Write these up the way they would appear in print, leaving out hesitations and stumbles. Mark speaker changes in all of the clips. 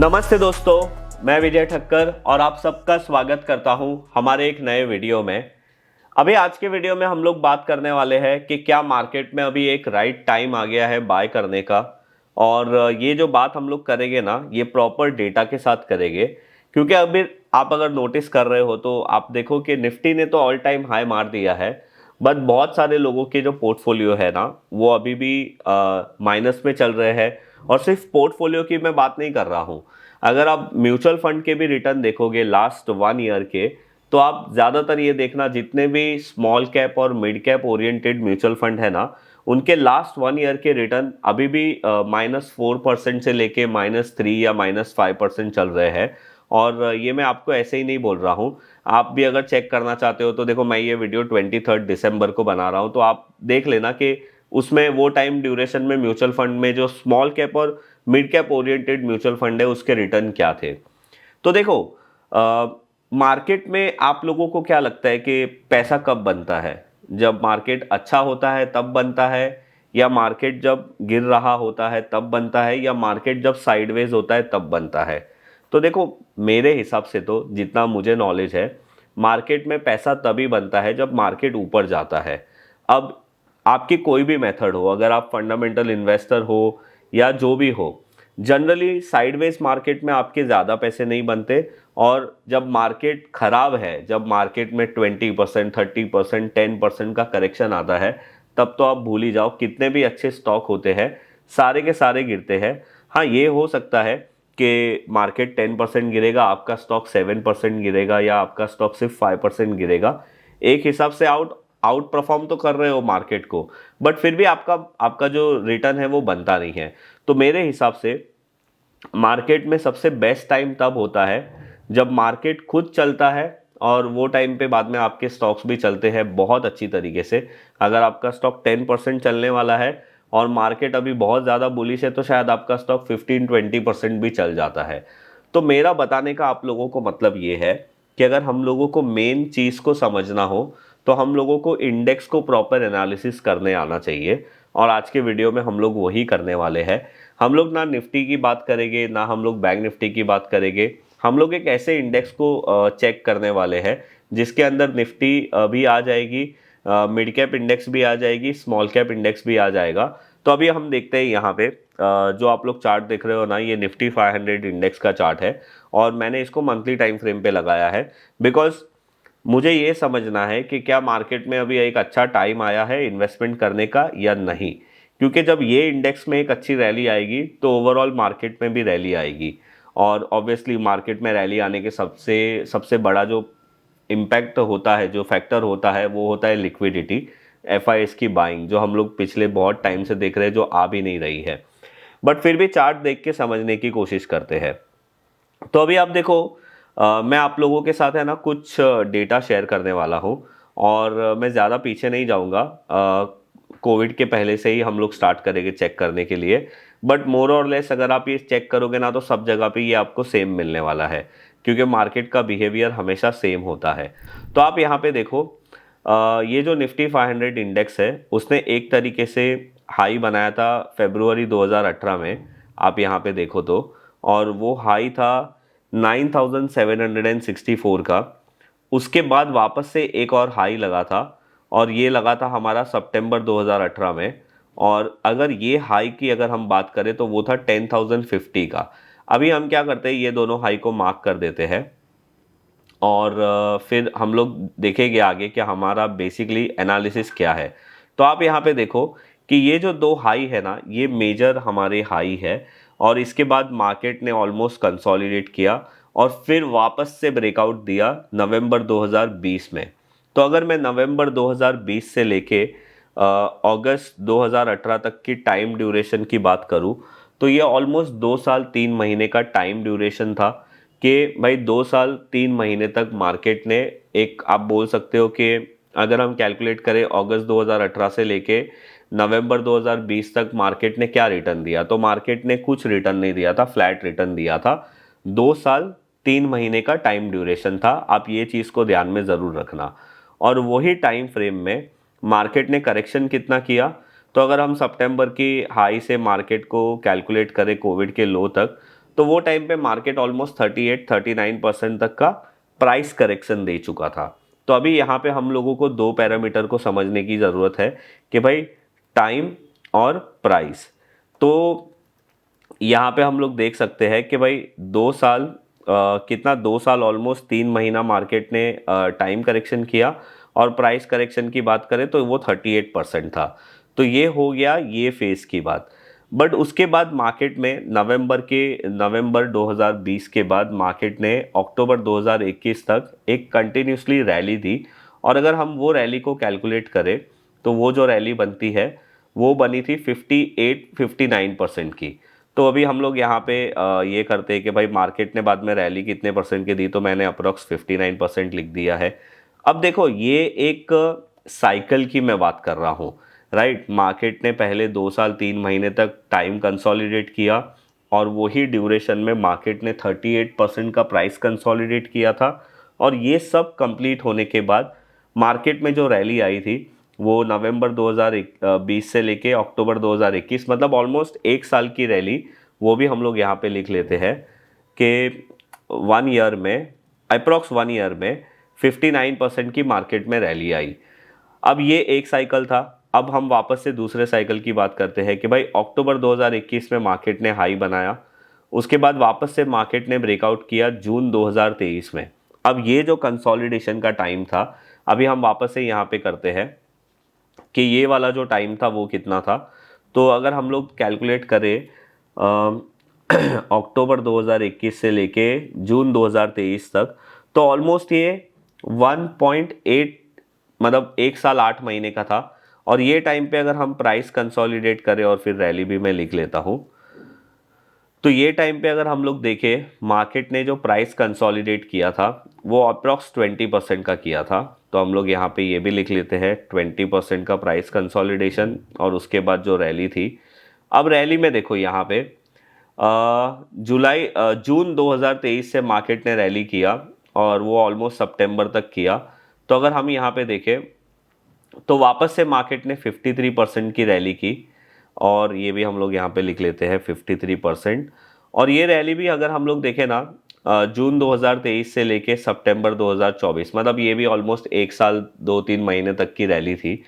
Speaker 1: नमस्ते दोस्तों, मैं विजय ठक्कर और आप सबका स्वागत करता हूं हमारे एक नए वीडियो में। अभी आज के वीडियो में हम लोग बात करने वाले हैं कि क्या मार्केट में अभी एक राइट टाइम आ गया है बाय करने का। और ये जो बात हम लोग करेंगे ना, ये प्रॉपर डेटा के साथ करेंगे, क्योंकि अभी आप अगर नोटिस कर रहे हो तो आप देखो कि निफ्टी ने तो ऑल टाइम हाई मार दिया है, बट बहुत सारे लोगों के जो पोर्टफोलियो है ना, वो अभी भी माइनस में चल रहे हैं। और सिर्फ पोर्टफोलियो की मैं बात नहीं कर रहा हूँ, अगर आप म्यूचुअल फंड के भी रिटर्न देखोगे लास्ट 1 ईयर के, तो आप ज़्यादातर ये देखना जितने भी स्मॉल कैप और mid cap oriented mutual fund है ना, उनके लास्ट 1 ईयर के रिटर्न अभी भी -4% से लेके -3 या -5% चल रहे हैं। और ये मैं आपको ऐसे ही नहीं बोल रहा हूँ, आप भी अगर चेक करना चाहते हो तो देखो, मैं ये वीडियो 23 दिसंबर को बना रहा हूँ, तो आप देख लेना कि उसमें वो टाइम ड्यूरेशन में म्यूचुअल फंड में जो स्मॉल कैप और mid cap oriented mutual fund है उसके रिटर्न क्या थे। तो देखो, मार्केट में आप लोगों को क्या लगता है कि पैसा कब बनता है? जब मार्केट अच्छा होता है तब बनता है, या मार्केट जब गिर रहा होता है तब बनता है, या मार्केट जब साइडवेज होता है तब बनता है? तो देखो, मेरे हिसाब से तो जितना मुझे नॉलेज है, मार्केट में पैसा तभी बनता है जब मार्केट ऊपर जाता है। अब आपकी कोई भी मेथड हो, अगर आप फंडामेंटल इन्वेस्टर हो या जो भी हो, जनरली साइडवेज मार्केट में आपके ज़्यादा पैसे नहीं बनते। और जब मार्केट खराब है, जब मार्केट में 20%, 30%, 10% का करेक्शन आता है, तब तो आप भूल ही जाओ, कितने भी अच्छे स्टॉक होते हैं सारे के सारे गिरते हैं। हाँ, ये हो सकता है कि मार्केट 10% गिरेगा, आपका स्टॉक 7% गिरेगा, या आपका स्टॉक सिर्फ 5% गिरेगा। एक हिसाब से आउट आउट परफॉर्म तो कर रहे हो मार्केट को, बट फिर भी आपका आपका जो रिटर्न है वो बनता नहीं है। तो मेरे हिसाब से मार्केट में सबसे बेस्ट टाइम तब होता है जब मार्केट खुद चलता है, और वो टाइम पे बाद में आपके स्टॉक्स भी चलते हैं बहुत अच्छी तरीके से। अगर आपका स्टॉक 10% चलने वाला है और मार्केट अभी बहुत ज़्यादा बुलिश है, तो शायद आपका स्टॉक 15-20% भी चल जाता है। तो मेरा बताने का आप लोगों को मतलब ये है कि अगर हम लोगों को मेन चीज़ को समझना हो, तो हम लोगों को इंडेक्स को प्रॉपर एनालिसिस करने आना चाहिए। और आज के वीडियो में हम लोग वही करने वाले हैं। हम लोग ना निफ्टी की बात करेंगे, ना हम लोग बैंक निफ्टी की बात करेंगे। हम लोग एक ऐसे इंडेक्स को चेक करने वाले हैं जिसके अंदर निफ्टी भी आ जाएगी, मिड कैप इंडेक्स भी आ जाएगी, स्मॉल कैप इंडेक्स भी आ जाएगा। तो अभी हम देखते हैं यहाँ पे जो आप लोग चार्ट देख रहे हो ना, ये निफ्टी 500 इंडेक्स का चार्ट है। और मैंने इसको मंथली टाइम फ्रेम पे लगाया है, बिकॉज मुझे ये समझना है कि क्या मार्केट में अभी एक अच्छा टाइम आया है इन्वेस्टमेंट करने का या नहीं। क्योंकि जब ये इंडेक्स में एक अच्छी रैली आएगी तो ओवरऑल मार्केट में भी रैली आएगी। और ऑब्वियसली मार्केट में रैली आने के सबसे सबसे बड़ा जो इम्पैक्ट होता है, जो फैक्टर होता है, वो होता है लिक्विडिटी, एफआईएस की बाइंग, जो हम लोग पिछले बहुत टाइम से देख रहे हैं, जो आ भी नहीं रही है। बट फिर भी चार्ट देख के समझने की कोशिश करते हैं। तो अभी आप देखो, मैं आप लोगों के साथ है ना कुछ डेटा शेयर करने वाला हूँ। और मैं ज़्यादा पीछे नहीं जाऊँगा, कोविड के पहले से ही हम लोग स्टार्ट करेंगे चेक करने के लिए। बट मोर और लेस अगर आप ये चेक करोगे ना, तो सब जगह पे ये आपको सेम मिलने वाला है, क्योंकि मार्केट का बिहेवियर हमेशा सेम होता है। तो आप यहाँ पे देखो, ये जो निफ्टी 500 इंडेक्स है, उसने एक तरीके से हाई बनाया था फेब्रुवरी 2018 में, आप यहाँ पे देखो तो। और वो हाई था 9764 का। उसके बाद वापस से एक और हाई लगा था, और ये लगा था हमारा सितंबर 2018 में। और अगर ये हाई की अगर हम बात करें तो वो था 10,050 का। अभी हम क्या करते हैं, ये दोनों हाई को मार्क कर देते हैं, और फिर हम लोग देखेंगे आगे कि हमारा बेसिकली एनालिसिस क्या है। तो आप यहाँ पे देखो कि ये जो दो हाई है ना, ये मेजर हमारे हाई है। और इसके बाद मार्केट ने ऑलमोस्ट कंसोलिडेट किया और फिर वापस से ब्रेकआउट दिया नवंबर 2020 में। तो अगर मैं नवंबर 2020 से लेके अगस्त 2018 तक की टाइम ड्यूरेशन की बात करूँ, तो ये ऑलमोस्ट 2 साल 3 महीने का टाइम ड्यूरेशन था। कि भाई 2 साल 3 महीने तक मार्केट ने, एक आप बोल सकते हो कि अगर हम कैलकुलेट करें अगस्त 2018 से लेके नवंबर 2020 तक मार्केट ने क्या रिटर्न दिया, तो मार्केट ने कुछ रिटर्न नहीं दिया था, फ्लैट रिटर्न दिया था। 2 साल 3 महीने का टाइम ड्यूरेशन था, आप ये चीज़ को ध्यान में ज़रूर रखना। और वही टाइम फ्रेम में मार्केट ने करेक्शन कितना किया, तो अगर हम सितंबर की हाई से मार्केट को कैलकुलेट करें कोविड के लो तक, तो वो टाइम पे मार्केट ऑलमोस्ट 38-39% तक का प्राइस करेक्शन दे चुका था। तो अभी यहाँ पे हम लोगों को दो पैरामीटर को समझने की ज़रूरत है कि भाई टाइम और प्राइस। तो यहाँ पे हम लोग देख सकते हैं कि भाई 2 साल कितना 2 साल ऑलमोस्ट 3 महीना मार्केट ने टाइम करेक्शन किया, और प्राइस करेक्शन की बात करें तो वो 38% था। तो ये हो गया ये फेज़ की बात। बट उसके बाद मार्केट में नवंबर 2020 के बाद मार्केट ने अक्टूबर 2021 तक एक कंटिन्यूसली रैली दी। और अगर हम वो रैली को कैलकुलेट करें तो वो जो रैली बनती है वो बनी थी 58-59% की। तो अभी हम लोग यहाँ पे ये करते हैं कि भाई मार्केट ने बाद में रैली कितने परसेंट की दी, तो मैंने अप्रोक्स 59% लिख दिया है। अब देखो ये एक साइकिल की मैं बात कर रहा हूँ, राइट। मार्केट ने पहले 2 साल 3 महीने तक टाइम कंसोलिडेट किया, और वही ड्यूरेशन में मार्केट ने 38% का प्राइस कंसोलिडेट किया था। और ये सब कंप्लीट होने के बाद मार्केट में जो रैली आई थी वो नवंबर 2020 से लेके अक्टूबर 2021, मतलब ऑलमोस्ट 1 साल की रैली, वो भी हम लोग यहाँ पे लिख लेते हैं कि 1 ईयर में, अप्रॉक्स 1 ईयर में 59% की मार्केट में रैली आई। अब ये एक साइकिल था। अब हम वापस से दूसरे साइकिल की बात करते हैं कि भाई अक्टूबर 2021 में मार्केट ने हाई बनाया, उसके बाद वापस से मार्केट ने ब्रेकआउट किया जून 2023 में। अब ये जो कंसोलिडेशन का टाइम था, अभी हम वापस से यहाँ पे करते हैं कि ये वाला जो टाइम था वो कितना था। तो अगर हम लोग कैलकुलेट करें अक्टूबर 2021 से लेके जून 2023 तक, तो ऑलमोस्ट ये 1.8, मतलब 1 साल 8 महीने का था। और ये टाइम पे अगर हम प्राइस कंसोलिडेट करें, और फिर रैली भी मैं लिख लेता हूँ, तो ये टाइम पे अगर हम लोग देखें मार्केट ने जो प्राइस कंसोलिडेट किया था वो अप्रॉक्स 20% का किया था। तो हम लोग यहाँ पे ये भी लिख लेते हैं 20% का प्राइस कंसोलिडेशन, और उसके बाद जो रैली थी। अब रैली में देखो यहाँ पे जून 2023 से मार्केट ने रैली किया, और वो ऑलमोस्ट सितंबर तक किया। तो अगर हम यहाँ पे देखें तो वापस से मार्केट ने 53% की रैली की, और ये भी हम लोग यहाँ पे लिख लेते हैं 53%। और ये रैली भी अगर हम लोग देखें ना जून 2023 से लेके सितंबर 2024, मतलब ये भी ऑलमोस्ट 1 साल 2-3 महीने तक की रैली थी।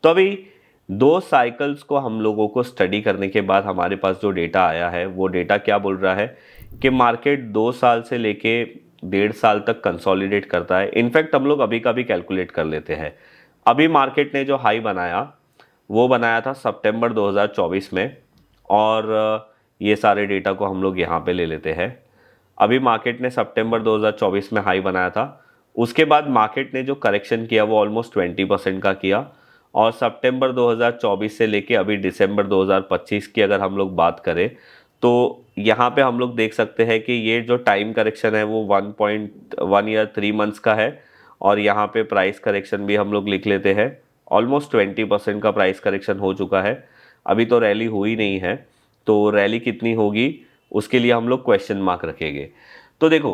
Speaker 1: तो अभी दो साइकिल्स को हम लोगों को स्टडी करने के बाद हमारे पास जो डेटा आया है वो डेटा क्या बोल रहा है कि मार्केट 2 साल से लेके 1.5 साल तक कंसोलिडेट करता है। इनफैक्ट हम लोग अभी का भी कैलकुलेट कर लेते हैं। अभी मार्केट ने जो हाई बनाया वो बनाया था सितंबर 2024 में, और ये सारे डेटा को हम लोग यहाँ पे ले लेते हैं। अभी मार्केट ने सितंबर 2024 में हाई बनाया था, उसके बाद मार्केट ने जो करेक्शन किया वो ऑलमोस्ट 20% का किया। और सितंबर 2024 से लेके अभी दिसंबर 2025 की अगर हम लोग बात करें तो यहाँ पे हम लोग देख सकते हैं कि ये जो टाइम करेक्शन है वो 1.1 ईयर 3 मंथ्स का है। और यहाँ पे प्राइस करेक्शन भी हम लोग लिख लेते हैं, ऑलमोस्ट 20% का प्राइस करेक्शन हो चुका है। अभी तो रैली हुई नहीं है, तो रैली कितनी होगी उसके लिए हम लोग क्वेश्चन मार्क रखेंगे। तो देखो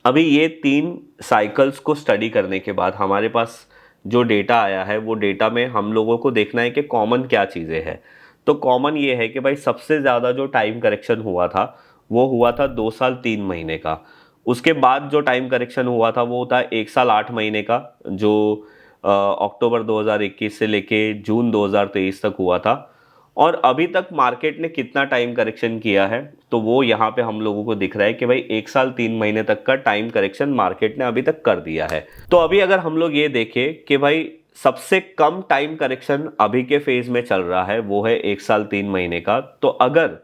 Speaker 1: अभी ये 3 साइकिल्स को स्टडी करने के बाद हमारे पास जो डेटा आया है वो डेटा में हम लोगों को देखना है कि कॉमन क्या चीज़ें हैं। तो कॉमन ये है कि भाई सबसे ज़्यादा जो टाइम करेक्शन हुआ था वो हुआ था 2 साल 3 महीने का। उसके बाद जो टाइम करेक्शन हुआ था वो था 1 साल 8 महीने का, जो अक्टूबर 2021 से लेके जून 2023 तक हुआ था। और अभी तक मार्केट ने कितना टाइम करेक्शन किया है तो वो यहाँ पे हम लोगों को दिख रहा है कि भाई 1 साल 3 महीने तक का टाइम करेक्शन मार्केट ने अभी तक कर दिया है। तो अभी अगर हम लोग ये देखें कि भाई सबसे कम टाइम करेक्शन अभी के फेज में चल रहा है वो है 1 साल 3 महीने का। तो अगर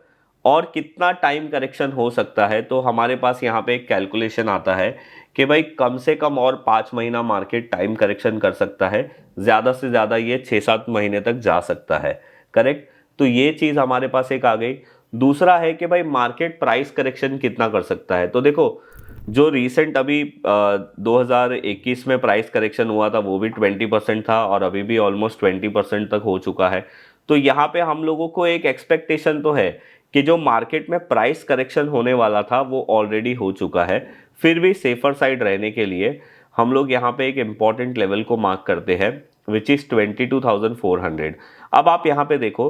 Speaker 1: और कितना टाइम करेक्शन हो सकता है तो हमारे पास यहाँ पे एक कैलकुलेशन आता है कि भाई कम से कम और 5 महीना मार्केट टाइम करेक्शन कर सकता है, ज़्यादा से ज़्यादा ये 6-7 महीने तक जा सकता है। करेक्ट। तो ये चीज़ हमारे पास एक आ गई। दूसरा है कि भाई मार्केट प्राइस करेक्शन कितना कर सकता है। तो देखो जो रीसेंट अभी 2021 में प्राइस करेक्शन हुआ था वो भी 20% था, और अभी भी ऑलमोस्ट 20% तक हो चुका है। तो यहाँ पे हम लोगों को एक एक्सपेक्टेशन तो है कि जो मार्केट में प्राइस करेक्शन होने वाला था वो ऑलरेडी हो चुका है। फिर भी सेफर साइड रहने के लिए हम लोग यहाँ पे एक इम्पॉर्टेंट लेवल को मार्क करते हैं विच इज़ 22,400। अब आप यहाँ पे देखो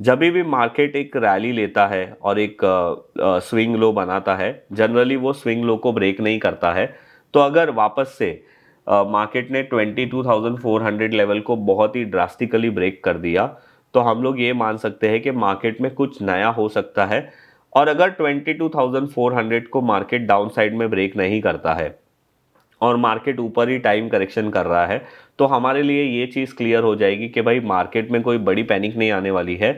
Speaker 1: जब भी मार्केट एक रैली लेता है और एक स्विंग लो बनाता है, जनरली वो स्विंग लो को ब्रेक नहीं करता है। तो अगर वापस से मार्केट ने 22,400 लेवल को बहुत ही ड्रास्टिकली ब्रेक कर दिया, तो हम लोग ये मान सकते हैं कि मार्केट में कुछ नया हो सकता है। और अगर 22,400 को मार्केट डाउन साइड में ब्रेक नहीं करता है और मार्केट ऊपर ही टाइम करेक्शन कर रहा है, तो हमारे लिए ये चीज़ क्लियर हो जाएगी कि भाई मार्केट में कोई बड़ी पैनिक नहीं आने वाली है।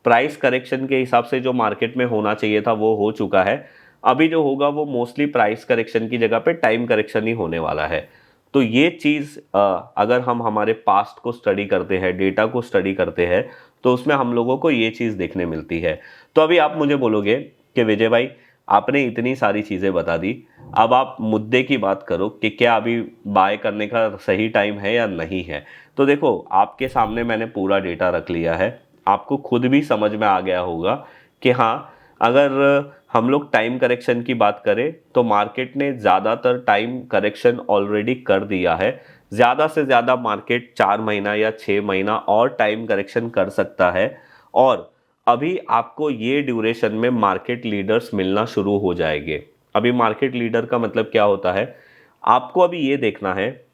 Speaker 1: प्राइस करेक्शन के हिसाब से जो मार्केट में होना चाहिए था वो हो चुका है। अभी जो होगा वो मोस्टली प्राइस करेक्शन की जगह पे टाइम करेक्शन ही होने वाला है। तो ये चीज़ अगर हम हमारे पास्ट को स्टडी करते हैं, डेटा को स्टडी करते हैं, तो उसमें हम लोगों को ये चीज़ देखने मिलती है। तो अभी आप मुझे बोलोगे कि विजय भाई, आपने इतनी सारी चीज़ें बता दी, अब आप मुद्दे की बात करो कि क्या अभी बाय करने का सही टाइम है या नहीं है। तो देखो, आपके सामने मैंने पूरा डेटा रख लिया है, आपको खुद भी समझ में आ गया होगा कि हाँ, अगर हम लोग टाइम करेक्शन की बात करें तो मार्केट ने ज़्यादातर टाइम करेक्शन ऑलरेडी कर दिया है। ज़्यादा से ज़्यादा मार्केट 4 महीना या 6 महीना और टाइम करेक्शन कर सकता है। और अभी आपको ये ड्यूरेशन में मार्केट लीडर्स मिलना शुरू हो जाएंगे। अभी मार्केट लीडर का मतलब क्या होता है, आपको अभी ये देखना है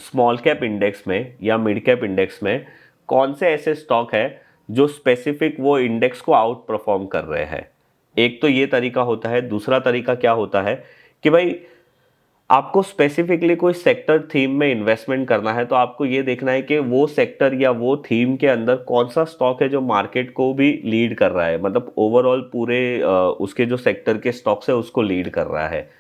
Speaker 1: स्मॉल कैप इंडेक्स में या मिड कैप इंडेक्स में कौन से ऐसे स्टॉक है जो स्पेसिफिक वो इंडेक्स को आउट परफॉर्म कर रहे हैं। एक तो ये तरीका होता है। दूसरा तरीका क्या होता है कि भाई आपको स्पेसिफिकली कोई सेक्टर थीम में इन्वेस्टमेंट करना है, तो आपको ये देखना है कि वो सेक्टर या वो थीम के अंदर कौन सा स्टॉक है जो मार्केट को भी लीड कर रहा है, मतलब ओवरऑल पूरे उसके जो सेक्टर के स्टॉक्स है उसको लीड कर रहा है।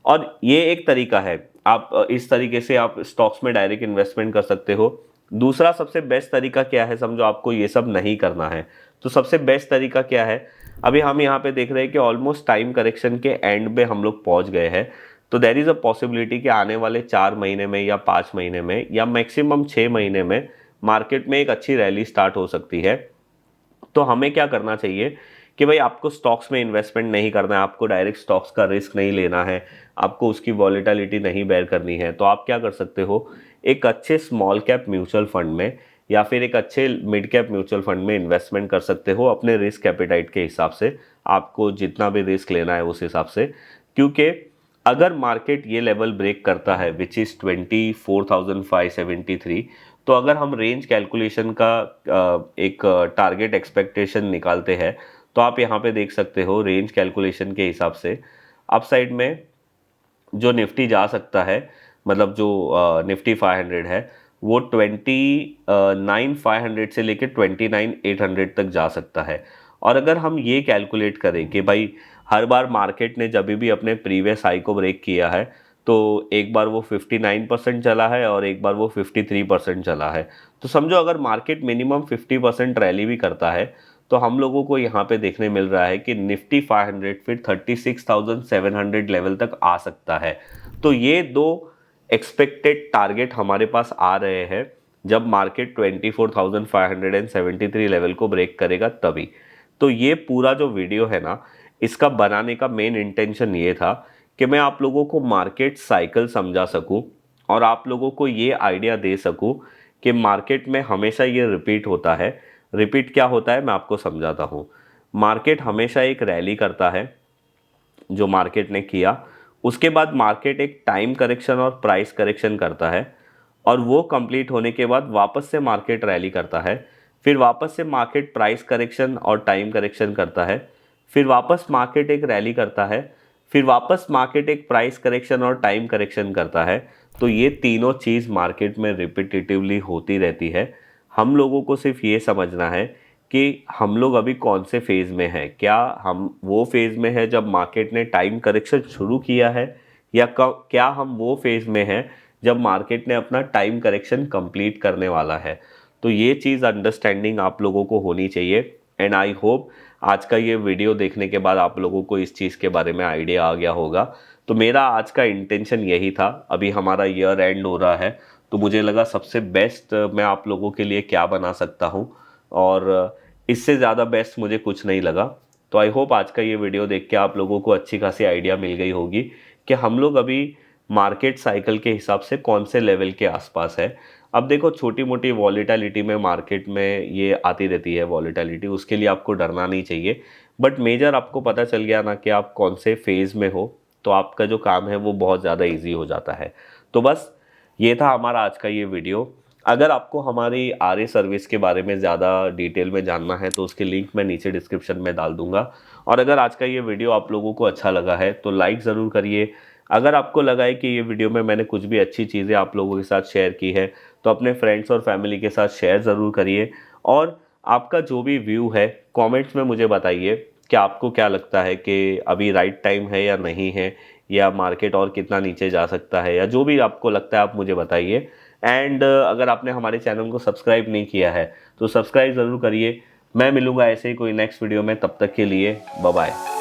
Speaker 1: और ये एक तरीका है, आप इस तरीके से आप स्टॉक्स में डायरेक्ट इन्वेस्टमेंट कर सकते हो। दूसरा सबसे बेस्ट तरीका क्या है, समझो आपको ये सब नहीं करना है, तो सबसे बेस्ट तरीका क्या है, अभी हम यहाँ पे देख रहे हैं कि ऑलमोस्ट टाइम करेक्शन के एंड में हम लोग पहुँच गए हैं। तो देर इज़ अ पॉसिबिलिटी कि आने वाले 4 महीने में या 5 महीने में या मैक्सिमम 6 महीने में मार्केट में एक अच्छी रैली स्टार्ट हो सकती है। तो हमें क्या करना चाहिए कि भाई आपको स्टॉक्स में इन्वेस्टमेंट नहीं करना है, आपको डायरेक्ट स्टॉक्स का रिस्क नहीं लेना है, आपको उसकी वॉलेटिलिटी नहीं बेयर करनी है। तो आप क्या कर सकते हो, एक अच्छे स्मॉल कैप म्यूचुअल फंड में या फिर एक अच्छे मिड कैप म्यूचुअल फंड में इन्वेस्टमेंट कर सकते हो अपने रिस्क कैपिटाइट के हिसाब से। आपको जितना भी रिस्क लेना है उस हिसाब से, क्योंकि अगर मार्केट ये लेवल ब्रेक करता है विच इज़ 24,573, तो अगर हम रेंज कैलकुलेशन का एक टारगेट एक्सपेक्टेशन निकालते हैं, तो आप यहाँ पे देख सकते हो रेंज कैलकुलेशन के हिसाब से अप साइड में जो निफ्टी जा सकता है, मतलब जो निफ्टी 500 है, वो 29,500 से लेकर 29,800 तक जा सकता है। और अगर हम ये कैलकुलेट करें कि भाई हर बार मार्केट ने जब भी अपने प्रीवियस हाई को ब्रेक किया है, तो एक बार वो 59% चला है और एक बार वो 53% चला है। तो समझो अगर मार्केट मिनिमम 50% रैली भी करता है, तो हम लोगों को यहाँ पे देखने मिल रहा है कि निफ्टी 500 फिर 36,700 लेवल तक आ सकता है। तो ये दो एक्सपेक्टेड टारगेट हमारे पास आ रहे हैं जब मार्केट 24,573 लेवल को ब्रेक करेगा तभी। तो ये पूरा जो वीडियो है ना, इसका बनाने का मेन इंटेंशन ये था कि मैं आप लोगों को मार्केट साइकिल समझा सकूं और आप लोगों को ये आइडिया दे सकूं कि मार्केट में हमेशा ये रिपीट होता है। रिपीट क्या होता है मैं आपको समझाता हूँ। मार्केट हमेशा एक रैली करता है, जो मार्केट ने किया, उसके बाद मार्केट एक टाइम करेक्शन और प्राइस करेक्शन करता है, और वो कंप्लीट होने के बाद वापस से मार्केट रैली करता है, फिर वापस से मार्केट प्राइस करेक्शन और टाइम करेक्शन करता है, फिर वापस मार्केट एक रैली करता है, फिर वापस मार्केट एक प्राइस करेक्शन और टाइम करेक्शन करता है। तो ये तीनों चीज़ मार्केट में रिपीटेटिवली होती रहती है। हम लोगों को सिर्फ ये समझना है कि हम लोग अभी कौन से फेज़ में हैं। क्या हम वो फेज़ में है जब मार्केट ने टाइम करेक्शन शुरू किया है, या क्या हम वो फेज़ में हैं जब मार्केट ने अपना टाइम करेक्शन कंप्लीट करने वाला है। तो ये चीज़ अंडरस्टैंडिंग आप लोगों को होनी चाहिए। एंड आई होप आज का ये वीडियो देखने के बाद आप लोगों को इस चीज़ के बारे में आइडिया आ गया होगा। तो मेरा आज का इंटेंशन यही था। अभी हमारा ईयर एंड हो रहा है, तो मुझे लगा सबसे बेस्ट मैं आप लोगों के लिए क्या बना सकता हूँ, और इससे ज़्यादा बेस्ट मुझे कुछ नहीं लगा। तो आई होप आज का ये वीडियो देख के आप लोगों को अच्छी खासी आइडिया मिल गई होगी कि हम लोग अभी मार्केट साइकिल के हिसाब से कौन से लेवल के आसपास है। अब देखो छोटी मोटी वॉलीटिलिटी में मार्केट में ये आती रहती है वॉलीटिलिटी, उसके लिए आपको डरना नहीं चाहिए। बट मेजर आपको पता चल गया ना कि आप कौन से फेज़ में हो, तो आपका जो काम है वो बहुत ज़्यादा ईजी हो जाता है। तो बस ये था हमारा आज का ये वीडियो। अगर आपको हमारी आरए सर्विस के बारे में ज़्यादा डिटेल में जानना है तो उसकी लिंक मैं नीचे डिस्क्रिप्शन में डाल दूंगा। और अगर आज का ये वीडियो आप लोगों को अच्छा लगा है तो लाइक ज़रूर करिए। अगर आपको लगा है कि ये वीडियो में मैंने कुछ भी अच्छी चीज़ें आप लोगों के साथ शेयर की है तो अपने फ्रेंड्स और फैमिली के साथ शेयर ज़रूर करिए। और आपका जो भी व्यू है कमेंट्स में मुझे बताइए कि आपको क्या लगता है कि अभी राइट टाइम है या नहीं है, या मार्केट और कितना नीचे जा सकता है, या जो भी आपको लगता है आप मुझे बताइए। एंड अगर आपने हमारे चैनल को सब्सक्राइब नहीं किया है तो सब्सक्राइब ज़रूर करिए। मैं मिलूंगा ऐसे ही कोई नेक्स्ट वीडियो में, तब तक के लिए बाय बाय।